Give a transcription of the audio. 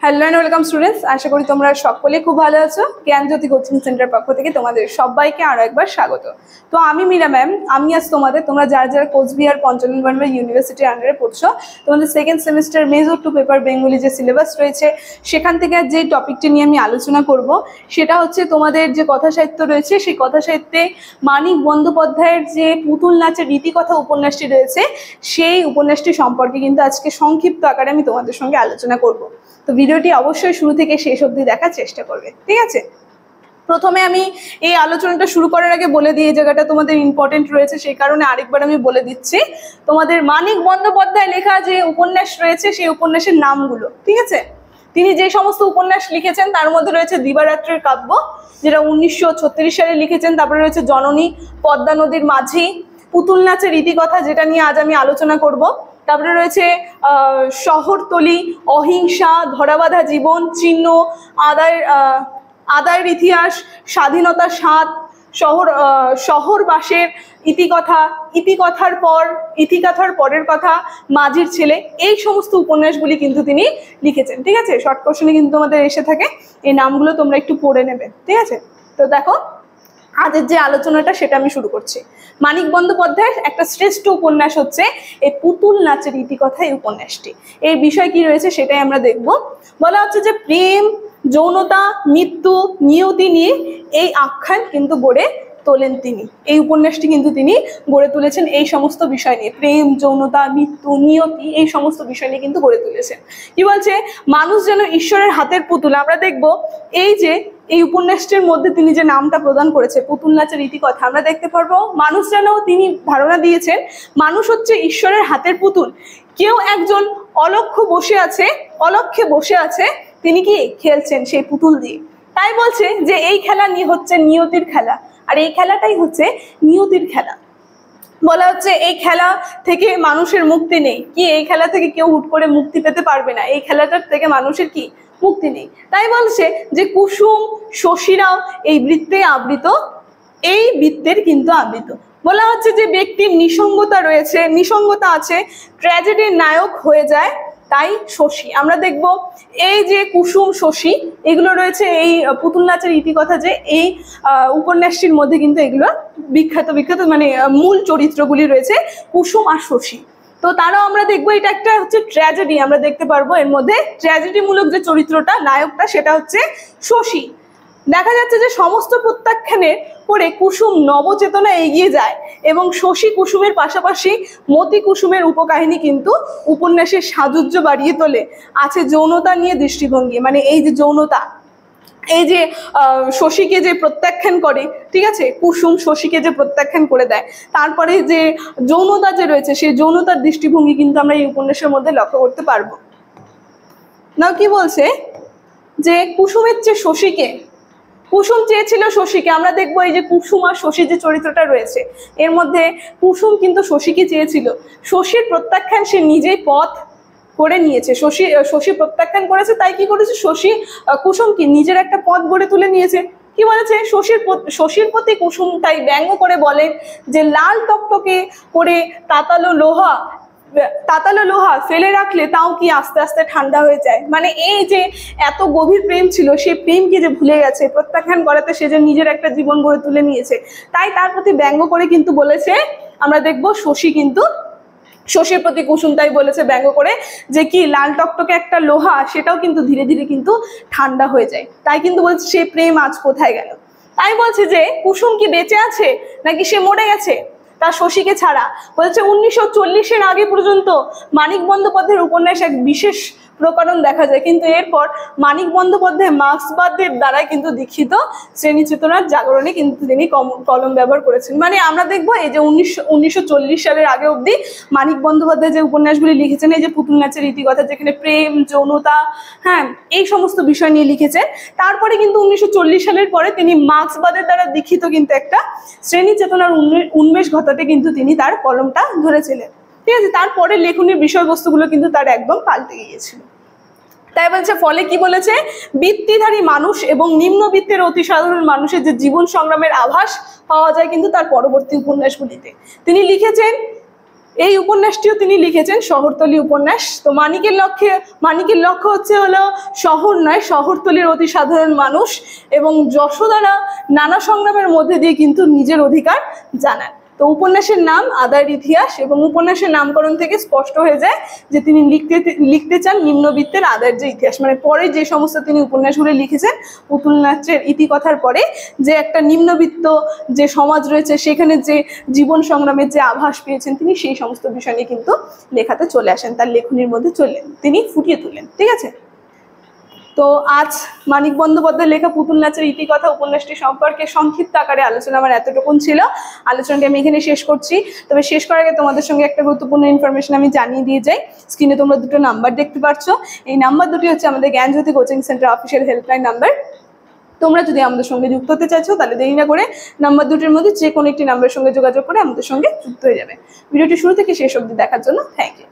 Hello and welcome students, আশা করি তোমরা সকলে খুব ভালো আছো। জ্ঞানজ্যোতি কোচিং সেন্টার পক্ষ থেকে তোমাদের সবাইকে আরো একবার স্বাগত। তো আমি মীরা ম্যাম, আমি আজ তোমরা যারা যারা কোচবিহার পঞ্চননগর ইউনিভার্সিটির আন্ডারে পড়ছো, তোমাদের second semester major two paper Bengali যে সিলেবাস রয়েছে সেখান থেকে যে টপিকটি নিয়ে আমি আলোচনা করব সেটা হচ্ছে তোমাদের যে কথা সাহিত্য রয়েছে, সেই কথা সাহিত্যে মানিক বন্দ্যোপাধ্যায়ের যে পুতুল নাচের রীতিকথা উপন্যাসটি রয়েছে সেই উপন্যাসটি সম্পর্কে কিন্তু আজকে সংক্ষিপ্ত আকারে আমি তোমাদের সঙ্গে আলোচনা করব। তো ভিডিওটি অবশ্যই শুরু থেকে শেষ অবধি দেখার চেষ্টা করবে, ঠিক আছে? প্রথমে আমি এই আলোচনাটা শুরু করার আগে বলে দিই, এই জায়গাটা তোমাদের ইম্পর্টেন্ট রয়েছে, সেই কারণে আরেকবার আমি বলে দিচ্ছি তোমাদের মানিক বন্দ্যোপাধ্যায় লেখা যে উপন্যাস রয়েছে সেই উপন্যাসের নামগুলো, ঠিক আছে? তিনি যে সমস্ত উপন্যাস লিখেছেন তার মধ্যে রয়েছে দিবারাত্রির কাব্য, যেটা 1936 সালে লিখেছেন। তারপরে রয়েছে জননী, পদ্মা নদীর মাঝি, পুতুল নাচের রীতিকথা, যেটা নিয়ে আজ আমি আলোচনা করব। তারপরে রয়েছে শহরতলি, অহিংসা, ধরাবাঁধা জীবন, চিহ্ন, আদায়ের ইতিহাস, স্বাধীনতার স্বাদ, শহরবাসের ইতিকথার পরের কথা, মাঝির ছেলে, এই সমস্ত উপন্যাসগুলি কিন্তু তিনি লিখেছেন, ঠিক আছে? শর্ট কোশ্চেনে কিন্তু তোমাদের এসে থাকে, এই নামগুলো তোমরা একটু পড়ে নেবে, ঠিক আছে? তো দেখো আজের যে আলোচনাটা সেটা আমি শুরু করছি। মানিক বন্দ্যোপাধ্যায়ের একটা শ্রেষ্ঠ উপন্যাস হচ্ছে এই পুতুল নাচের রীতিকথা, এই উপন্যাসটি। এর বিষয় কি রয়েছে সেটাই আমরা দেখব। বলা হচ্ছে যে প্রেম, যৌনতা, মৃত্যু, নিয়তি নিয়ে এই আখ্যান কিন্তু গড়ে তোলেন তিনি। এই উপন্যাসটি কিন্তু তিনি গড়ে তুলেছেন এই সমস্ত বিষয় নিয়ে, প্রেম, যৌনতা, মৃত্যু, নিয়তি, এই সমস্ত বিষয় নিয়ে কিন্তু গড়ে তুলেছেন। কি বলছে? মানুষ যেন ঈশ্বরের হাতের পুতুল। আমরা দেখব এই যে এই উপন্যাসটির মধ্যে তিনি যে নামটা প্রদান করেছে পুতুল নাচের রীতিকথা, আমরা দেখতে পারবো মানুষ যেন, তিনি ধারণা দিয়েছেন মানুষ হচ্ছে ঈশ্বরের হাতের পুতুল। কেউ একজন অলক্ষ্যে বসে আছে, তিনি কি খেলছেন সেই পুতুল দিয়ে। তাই বলছে যে এই খেলা হচ্ছে নিয়তির খেলা, আর এই খেলাটাই হচ্ছে নিয়তির খেলা। বলা হচ্ছে এই খেলা থেকে মানুষের মুক্তি নেই, কি এই খেলা থেকে কেউ হুট করে মুক্তি পেতে পারবে না, এই খেলাটার থেকে মানুষের কি মুক্তি নেই। তাই বলছে যে কুসুম, শশীরাও এই বৃত্তে আবৃত, এই বৃত্তের কিন্তু আবৃত। বলা হচ্ছে যে ব্যক্তির নিসঙ্গতা আছে, ট্র্যাজেডির নায়ক হয়ে যায় তাই শশী। আমরা দেখব এই যে কুসুম, শশী, এগুলো রয়েছে এই পুতুল নাচের রীতিকথা যে এই উপন্যাসটির মধ্যে, কিন্তু এগুলো বিখ্যাত মানে মূল চরিত্রগুলি রয়েছে কুসুম আর শশী। তো তারাও আমরা দেখবো এটা একটা হচ্ছে ট্র্যাজেডি, আমরা দেখতে পারবো এর মধ্যে ট্র্যাজেডি মূলক যে চরিত্রটা, নায়কটা, সেটা হচ্ছে শশী। দেখা যাচ্ছে যে সমস্ত প্রত্যাখ্যানের পরে কুসুম নবচেতনা এগিয়ে যায় এবং শশী কুসুমের পাশাপাশি মতি কুসুমের উপকাহিনী কিন্তু উপন্যাসের সাজুজ্য বাড়িয়ে তোলে। আছে যৌনতা নিয়ে দৃষ্টিভঙ্গি, মানে এই যে যৌনতা, এই যে শশীকে যে প্রত্যাখ্যান করে, ঠিক আছে, কুসুম শশীকে যে প্রত্যাখ্যান করে দেয়, তারপরে যে যৌনতা যে রয়েছে সেই যৌনতার দৃষ্টিভঙ্গি কিন্তু আমরা এই উপন্যাসের মধ্যে লক্ষ্য করতে পারবো। না কি বলছে যে কুসুমের চেয়ে শশীকে, কুসুম চেয়েছিল শশীকে, আমরা দেখবো এই যে কুসুম আর শশী যে চরিত্রটা রয়েছে এর মধ্যে কুসুম কিন্তু শশীকে চেয়েছিল। শশীর প্রত্যাখ্যান সে নিজেই পথ করে নিয়েছে, শশী প্রত্যাখ্যান করেছে, তাই কি করেছে কুসুম কি নিজের একটা পথ গড়ে তুলে নিয়েছে। কি বলেছে? শশীর প্রতি কুসুম তাই ব্যঙ্গ করে বলে যে লাল টকটকে করে তাতালো লোহা ফেলে রাখলে তাও কি আস্তে আস্তে ঠান্ডা হয়ে যায়। মানে এই যে এত গভীর প্রেম ছিল, সেই প্রেমকে যে ভুলে গেছে, প্রত্যাখ্যান করাতে সে যে নিজের একটা জীবন গড়ে তুলে নিয়েছে, তাই তার প্রতি ব্যঙ্গ করে কিন্তু বলেছে। আমরা দেখবো শশীর প্রতি কুসুম তাই বলেছে ব্যঙ্গ করে যে কি লাল টকটকে একটা লোহা, সেটাও কিন্তু ধীরে ধীরে কিন্তু ঠান্ডা হয়ে যায়। তাই কিন্তু বলছে সেই প্রেম আজ কোথায় গেল। তাই বলছে যে কুসুম কি বেঁচে আছে নাকি সে মরে গেছে তার শশীকে ছাড়া। বলছে 1940-এর আগে পর্যন্ত মানিক বন্দ্যোপাধ্যায়ের উপন্যাস এক বিশেষ প্রকরণ দেখা যায়, কিন্তু এরপর মানিক বন্দ্যোপাধ্যায় মার্ক্সবাদের দ্বারাই কিন্তু দীক্ষিত শ্রেণী চেতনার জাগরণে কিন্তু তিনি কলম ব্যবহার করেছেন। মানে আমরা দেখবো এই যে 1940 সালের আগে অবধি মানিক বন্দ্যোপাধ্যায় যে উপন্যাসগুলি লিখেছেন, এই যে পুতুল নাচের রীতিকথা, যেখানে প্রেম, যৌনতা, হ্যাঁ, এই সমস্ত বিষয় নিয়ে লিখেছেন, তারপরে কিন্তু 1940 সালের পরে তিনি মার্ক্সবাদের দ্বারা দীক্ষিত কিন্তু একটা শ্রেণী চেতনার উন্মেষ ঘটাতে কিন্তু তিনি তার কলমটা ধরেছিলেন, ঠিক আছে? তারপরে লেখনের বিষয়বস্তুগুলো কিন্তু তার একদম পাল্টে গিয়েছিল। তাই বলছে ফলে কি বলেছে, বৃত্তিধারী মানুষ এবং নিম্নবিত্তের অতি সাধারণ মানুষের যে জীবন সংগ্রামের আভাস পাওয়া যায় কিন্তু তার পরবর্তী উপন্যাসগুলিতে। তিনি লিখেছেন এই উপন্যাসটিও তিনি লিখেছেন, শহরতলী উপন্যাস। তো মানিকের লক্ষ্য হলো শহর নয়, শহরতলীর অতি সাধারণ মানুষ এবং যশোদারা নানা সংগ্রামের মধ্যে দিয়ে কিন্তু নিজের অধিকার জানান। তো উপন্যাসের নাম আদার ইতিহাস, এবং উপন্যাসের নামকরণ থেকে স্পষ্ট হয়ে যায় যে তিনি লিখতে চান নিম্নবিত্তের আদার যে ইতিহাস, মানে পরে যে সমস্ত তিনি উপন্যাসগুলি লিখেছেন পুতুল নাচের ইতিকথার পরে, যে একটা নিম্নবিত্ত যে সমাজ রয়েছে সেখানে যে জীবন সংগ্রামের যে আভাস পেয়েছেন তিনি, সেই সমস্ত বিষয় নিয়ে কিন্তু লেখাতে চলে আসেন, তার লেখনীর মধ্যে তিনি ফুটিয়ে তুলেন। ঠিক আছে, তো আজ মানিক বন্দ্যোপাধ্যায়ের লেখা পুতুল নাচের ইতিকথা উপন্যাসটি সম্পর্কে সংক্ষিপ্ত আকারে আলোচনা আমার এতটুকুন ছিল। আলোচনাটি আমি এখানে শেষ করছি। তবে শেষ করার আগে তোমাদের সঙ্গে একটা গুরুত্বপূর্ণ ইনফরমেশন আমি জানিয়ে দিয়ে যাই। স্ক্রিনে তোমরা দুটো নাম্বার দেখতে পাচ্ছ, এই নাম্বার দুটি হচ্ছে আমাদের Gyanjyoti coaching centre official helpline number. তোমরা যদি আমাদের সঙ্গে যুক্ত হতে চাইছো তাহলে দেরি না করে নাম্বার দুটির মধ্যে যে কোনো একটি নাম্বারের সঙ্গে যোগাযোগ করে আমাদের সঙ্গে যুক্ত হয়ে যাবে। ভিডিওটি শুরু থেকে শেষ অবধি দেখার জন্য থ্যাংক ইউ।